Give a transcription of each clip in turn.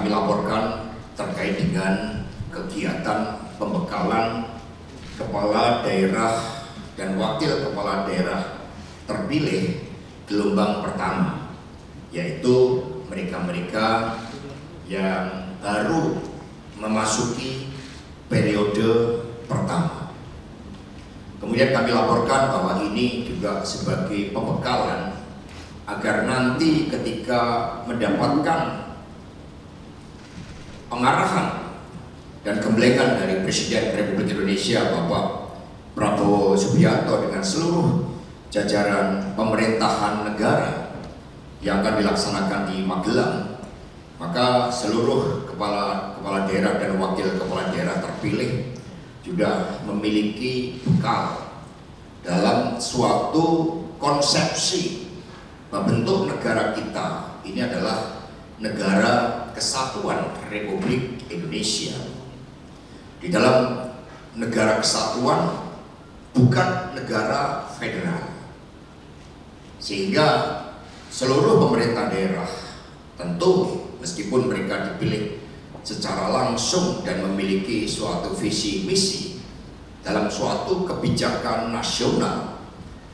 kami laporkan terkait dengan kegiatan pembekalan kepala daerah dan wakil kepala daerah terpilih gelombang pertama, yaitu mereka-mereka yang baru memasuki periode pertama. Kemudian kami laporkan bahwa ini juga sebagai pembekalan agar nanti ketika mendapatkan pengarahan dan gemblengan dari Presiden Republik Indonesia Bapak Prabowo Subianto dengan seluruh jajaran pemerintahan negara yang akan dilaksanakan di Magelang, maka seluruh kepala daerah dan wakil kepala daerah terpilih juga memiliki bekal dalam suatu konsepsi bahwa bentuk negara kita ini adalah negara kesatuan Republik Indonesia. Di dalam negara kesatuan, bukan negara federal, sehingga seluruh pemerintah daerah tentu meskipun mereka dipilih secara langsung dan memiliki suatu visi misi dalam suatu kebijakan nasional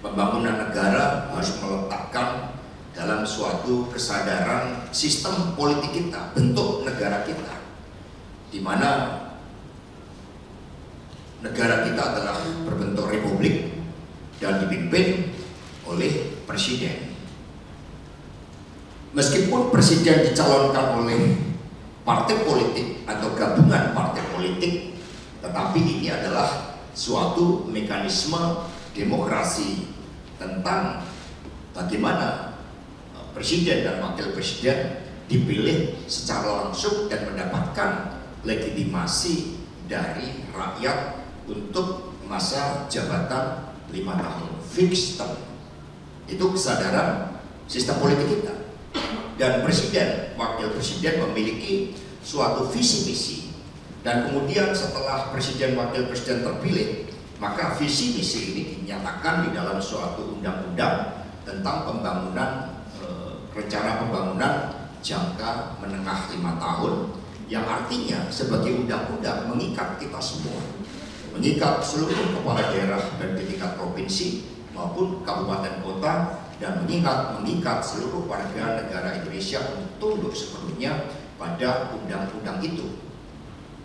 pembangunan negara, harus meletakkan dalam suatu kesadaran sistem politik kita, bentuk negara kita, di mana negara kita adalah berbentuk republik dan dipimpin oleh presiden. Meskipun presiden dicalonkan oleh partai politik atau gabungan partai politik, tetapi ini adalah suatu mekanisme demokrasi tentang bagaimana presiden dan wakil presiden dipilih secara langsung dan mendapatkan legitimasi dari rakyat untuk masa jabatan 5 tahun fix term. Itu kesadaran sistem politik kita. Dan presiden, wakil presiden memiliki suatu visi misi, dan kemudian setelah presiden wakil presiden terpilih, maka visi misi ini dinyatakan di dalam suatu undang-undang tentang pembangunan, rencana pembangunan jangka menengah 5 tahun, yang artinya sebagai undang-undang mengikat kita semua, mengikat seluruh kepala daerah dan di tingkat provinsi maupun kabupaten kota, dan mengikat seluruh warga negara Indonesia untuk tunduk sepenuhnya pada undang-undang itu.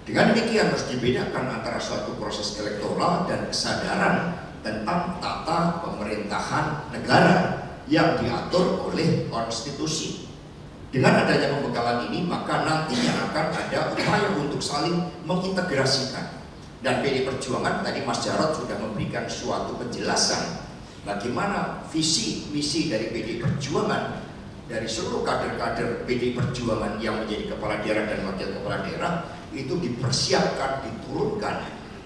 Dengan demikian harus dibedakan antara suatu proses elektoral dan kesadaran tentang tata pemerintahan negara yang diatur oleh konstitusi. Dengan adanya pembekalan ini, maka nantinya akan ada upaya untuk saling mengintegrasikan. Dan PD Perjuangan, tadi Mas Jarod sudah memberikan suatu penjelasan bagaimana visi misi dari PD Perjuangan, dari seluruh kader-kader PD Perjuangan yang menjadi kepala daerah dan wakil kepala daerah itu dipersiapkan, diturunkan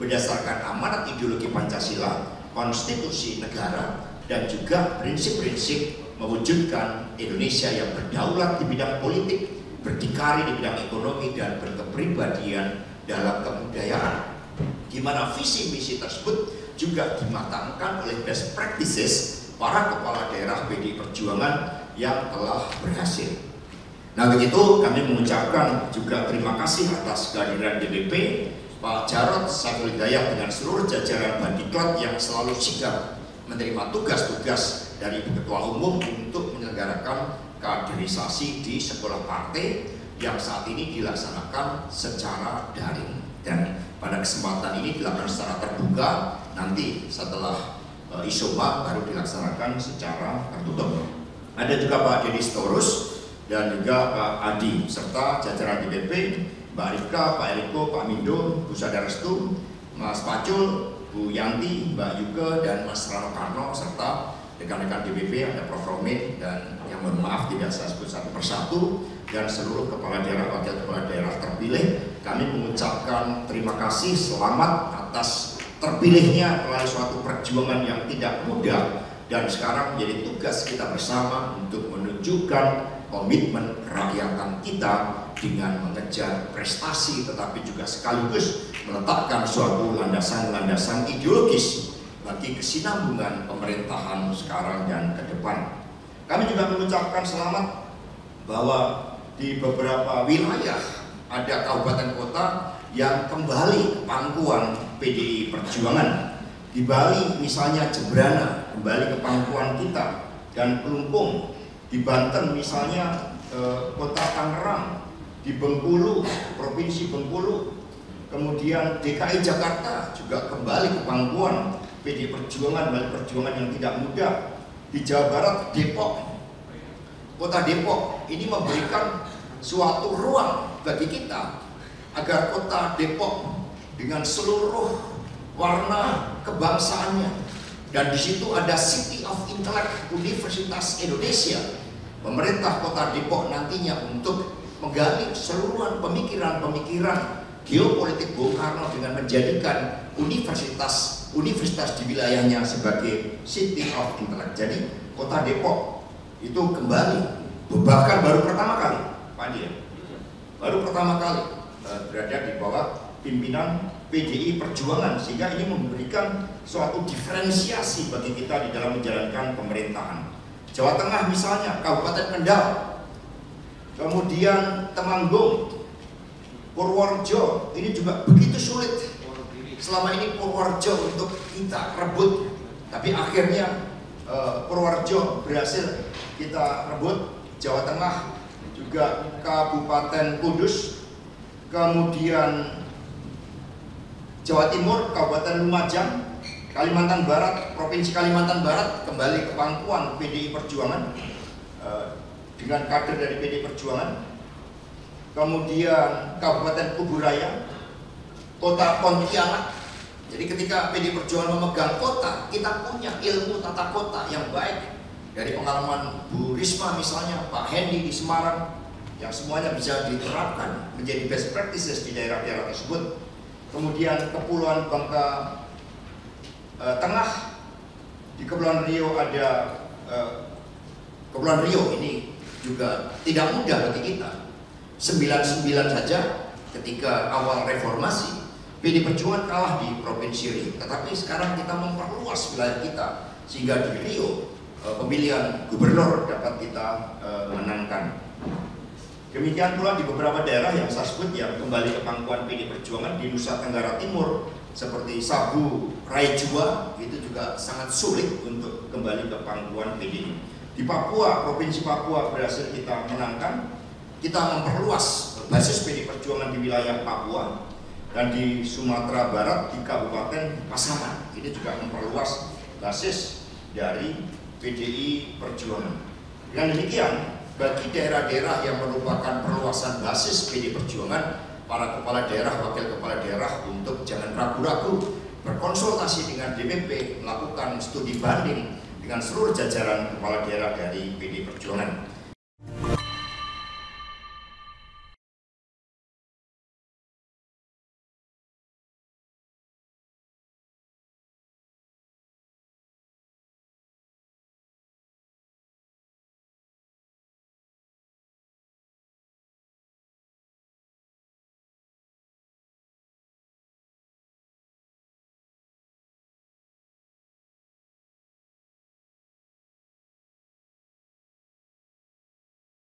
berdasarkan amanat ideologi Pancasila, konstitusi negara, dan juga prinsip-prinsip mewujudkan Indonesia yang berdaulat di bidang politik, berdikari di bidang ekonomi, dan berkepribadian dalam kebudayaan. Di mana visi misi tersebut juga dimatangkan oleh best practices para kepala daerah PD Perjuangan yang telah berhasil. Nah, begitu kami mengucapkan juga terima kasih atas kehadiran DPP Pak Jarod Saiful Hidayat dengan seluruh jajaran Bandiklat yang selalu sigap menerima tugas-tugas dari Ketua Umum untuk menyelenggarakan kaderisasi di sekolah partai yang saat ini dilaksanakan secara daring, dan pada kesempatan ini dilakukan secara terbuka. Nanti setelah Isoma baru dilaksanakan secara tertutup. Ada juga Pak Deddy Storus dan juga Pak Adi serta jajaran DPP, Mbak Rifka, Pak Eriko, Pak Mindo, Bu Sadarstu, Mas Pacul, Bu Yanti, Mbak Yuke, dan Mas Rano Karno, serta rekan-rekan DPP, ada Prof. Romit, dan yang mohon maaf tidak saya sebut satu persatu, dan seluruh kepala daerah, wakil kepala daerah terpilih. Kami mengucapkan terima kasih, selamat atas terpilihnya melalui suatu perjuangan yang tidak mudah, dan sekarang menjadi tugas kita bersama untuk menunjukkan komitmen kerakyatan kita dengan mengejar prestasi, tetapi juga sekaligus meletakkan suatu landasan-landasan ideologis bagi kesinambungan pemerintahan sekarang dan ke depan. Kami juga mengucapkan selamat bahwa di beberapa wilayah ada kabupaten kota yang kembali ke pangkuan PDI Perjuangan. Di Bali misalnya Jembrana kembali ke pangkuan kita, dan Kelungkung. Di Banten misalnya kota Tangerang, di Bengkulu, Provinsi Bengkulu, kemudian DKI Jakarta juga kembali ke pangkuan PDI Perjuangan, perjuangan yang tidak mudah. Di Jawa Barat, Depok, kota Depok ini memberikan suatu ruang bagi kita agar kota Depok dengan seluruh warna kebangsaannya, dan di situ ada City of Intellect Universitas Indonesia. Pemerintah kota Depok nantinya untuk menggali seluruhan pemikiran-pemikiran geopolitik Bung Karno dengan menjadikan universitas di wilayahnya sebagai City of Intellect. Jadi kota Depok itu kembali, bahkan baru pertama kali, Pak Dia, baru pertama kali berada di bawah pimpinan PDI Perjuangan, sehingga ini memberikan suatu diferensiasi bagi kita di dalam menjalankan pemerintahan. Jawa Tengah misalnya, Kabupaten Kendal, kemudian Temanggung, Purworejo, ini juga begitu sulit. Selama ini Purworejo untuk kita rebut, tapi akhirnya Purworejo berhasil kita rebut. Jawa Tengah juga Kabupaten Kudus, kemudian Jawa Timur, Kabupaten Lumajang, Kalimantan Barat, Provinsi Kalimantan Barat kembali ke pangkuan PDI Perjuangan dengan kader dari PDI Perjuangan. Kemudian Kabupaten Kuburaya, Kota Pontianak. Jadi ketika PDI Perjuangan memegang kota, kita punya ilmu tata kota yang baik dari pengalaman Bu Risma misalnya, Pak Hendi di Semarang, yang semuanya bisa diterapkan menjadi best practices di daerah-daerah tersebut. Kemudian Kepulauan Bangka Tengah, di Kepulauan Riau ada Kepulauan Riau, ini juga tidak mudah bagi kita. 99 saja ketika awal reformasi PDI Perjuangan kalah di Provinsi Riau, tetapi sekarang kita memperluas wilayah kita sehingga di Riau pemilihan gubernur dapat kita menangkan. Demikian pula di beberapa daerah yang saya sebut yang kembali ke pangkuan PDI Perjuangan di Nusa Tenggara Timur seperti Sabu, Raijua, itu juga sangat sulit untuk kembali ke pangkuan PDI. Di Papua, Provinsi Papua berhasil kita menangkan, kita memperluas basis PDI Perjuangan di wilayah Papua, dan di Sumatera Barat di Kabupaten Pasaman ini juga memperluas basis dari PDI Perjuangan. Dengan demikian, bagi daerah-daerah yang merupakan perluasan basis PDI Perjuangan, para kepala daerah, wakil kepala daerah untuk jangan ragu-ragu berkonsultasi dengan DPP, melakukan studi banding dengan seluruh jajaran kepala daerah dari PDI Perjuangan.